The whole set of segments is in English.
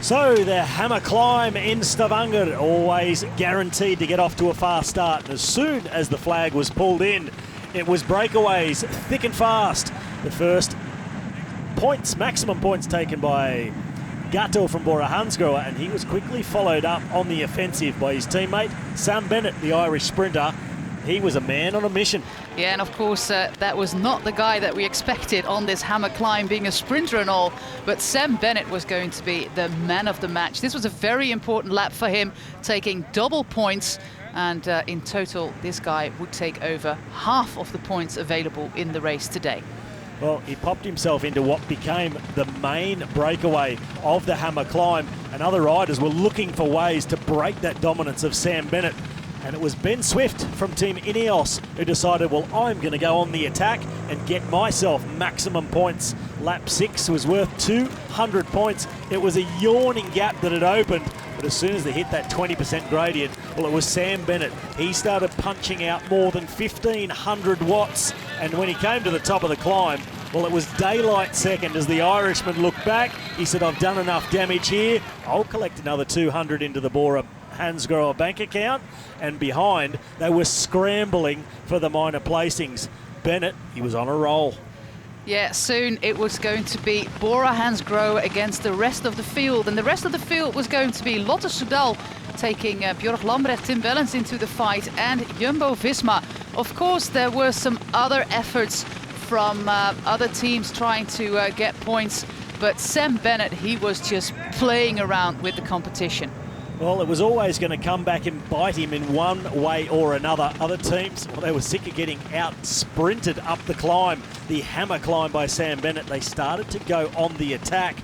So the Hammer climb in Stavanger, always guaranteed to get off to a fast start. And as soon as the flag was pulled in, it was breakaways thick and fast. The first points, maximum points taken by Gatto from Bora Hansgrohe, and he was quickly followed up on the offensive by his teammate Sam Bennett, the Irish sprinter. He was a man on a mission. Yeah, and of course, that was not the guy that we expected on this Hammer climb, being a sprinter and all, but Sam Bennett was going to be the man of the match. This was a very important lap for him, taking double points, and in total, this guy would take over half of the points available in the race today. Well, he popped himself into what became the main breakaway of the Hammer climb, and other riders were looking for ways to break that dominance of Sam Bennett. And it was Ben Swift from Team Ineos who decided, well, I'm going to go on the attack and get myself maximum points. Lap 6 was worth 200 points. It was a yawning gap that had opened, but as soon as they hit that 20% gradient, well, it was Sam Bennett. He started punching out more than 1,500 watts, and when he came to the top of the climb, well, it was daylight second as the Irishman looked back. He said, I've done enough damage here. I'll collect another 200 into the Bora Hansgrohe bank account. And behind, they were scrambling for the minor placings. Bennett, he was on a roll. Yeah, soon it was going to be Bora Hansgrohe against the rest of the field. And the rest of the field was going to be Lotto Soudal taking Björk Lambrecht, Tim Wellens into the fight, and Jumbo-Visma. Of course, there were some other efforts from other teams trying to get points, but Sam Bennett, he was just playing around with the competition. Well, it was always going to come back and bite him in one way or another. Other teams, well, they were sick of getting out-sprinted up the climb. The Hammer climb by Sam Bennett, they started to go on the attack.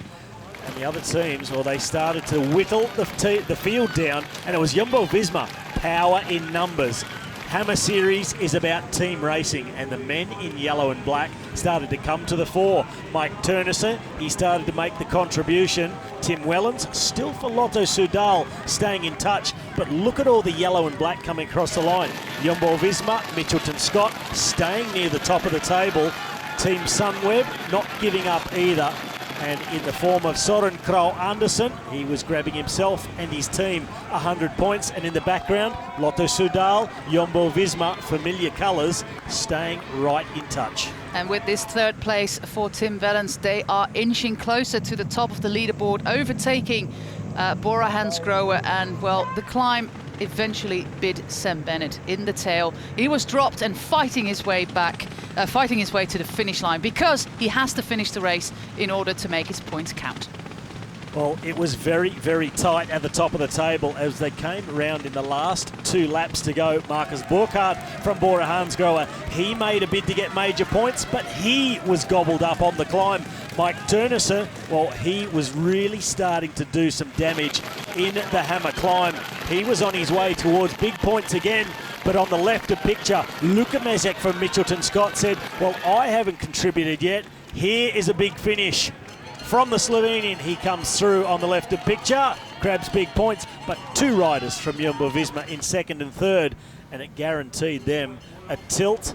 And the other teams, well, they started to whittle the field down, and it was Jumbo-Visma, power in numbers. Hammer Series is about team racing, and the men in yellow and black started to come to the fore. Mike Turnison, he started to make the contribution. Tim Wellens, still for Lotto Soudal, staying in touch, but look at all the yellow and black coming across the line. Jumbo-Visma, Mitchelton Scott, staying near the top of the table. Team Sunweb, not giving up either. And in the form of Søren Kragh Andersen, he was grabbing himself and his team 100 points. And in the background, Lotto Soudal, Jumbo-Visma, familiar colours, staying right in touch. And with this third place for Tim Wellens, they are inching closer to the top of the leaderboard, overtaking Bora Hansgrohe. And, well, the climb eventually bid Sam Bennett in the tail. He was dropped and fighting his way back, fighting his way to the finish line, because he has to finish the race in order to make his points count. Well, it was very, very tight at the top of the table as they came around in the last 2 laps to go. Marcus Burkhardt from Bora Hansgrohe, he made a bid to get major points, but he was gobbled up on the climb. Mike Turnison, well, he was really starting to do some damage in the Hammer climb. He was on his way towards big points again, but on the left of picture, Luka Mezek from Mitchelton Scott said, well, I haven't contributed yet. Here is a big finish. From the Slovenian, he comes through on the left of picture, grabs big points, but 2 riders from Jumbo-Visma in second and third, and it guaranteed them a tilt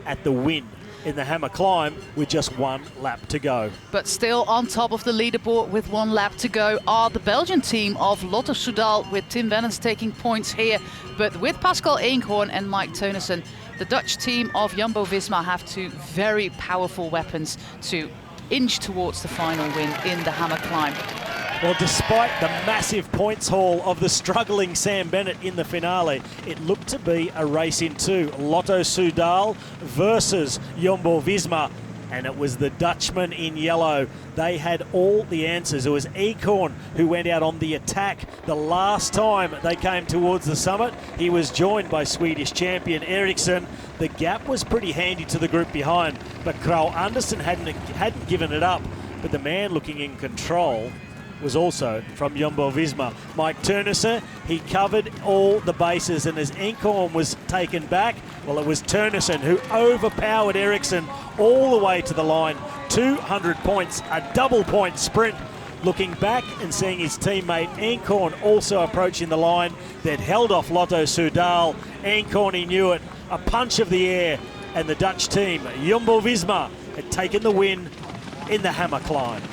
at the win in the Hammer climb with just 1 lap to go. But still on top of the leaderboard with 1 lap to go are the Belgian team of Lotto Soudal, with Tim Wellens taking points here. But with Pascal Eenkhoorn and Mike Turnison, the Dutch team of Jumbo-Visma have 2 very powerful weapons to inch towards the final win in the Hammer climb. Well, despite the massive points haul of the struggling Sam Bennett in the finale, it looked to be a race in 2. Lotto Soudal versus Jumbo-Visma, and it was the Dutchman in yellow. They had all the answers. It was Eenkhoorn who went out on the attack the last time they came towards the summit. He was joined by Swedish champion Eriksson. The gap was pretty handy to the group behind, but Kragh Andersen hadn't given it up. But the man looking in control was also from Jumbo-Visma. Mike Turnison, he covered all the bases, and as Eenkhoorn was taken back, well, it was Turnison who overpowered Eriksson all the way to the line. 200 points, a double point sprint. Looking back and seeing his teammate Eenkhoorn also approaching the line, they'd held off Lotto Soudal. Eenkhoorn, he knew it, a punch of the air, and the Dutch team, Jumbo-Visma, had taken the win in the Hammer climb.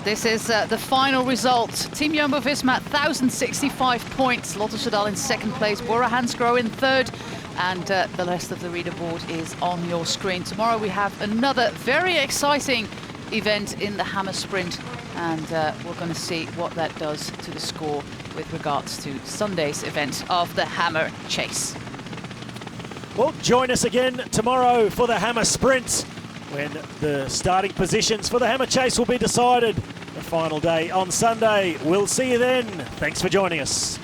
This is the final result. Team Jumbo-Visma, 1,065 points. Lotto Soudal in second place, Bora Hansgrohe in third. And the rest of the leaderboard is on your screen. Tomorrow we have another very exciting event in the Hammer Sprint. And we're going to see what that does to the score with regards to Sunday's event of the Hammer Chase. Well, join us again tomorrow for the Hammer Sprint, when the starting positions for the Hammer Chase will be decided. The final day on Sunday. We'll see you then. Thanks for joining us.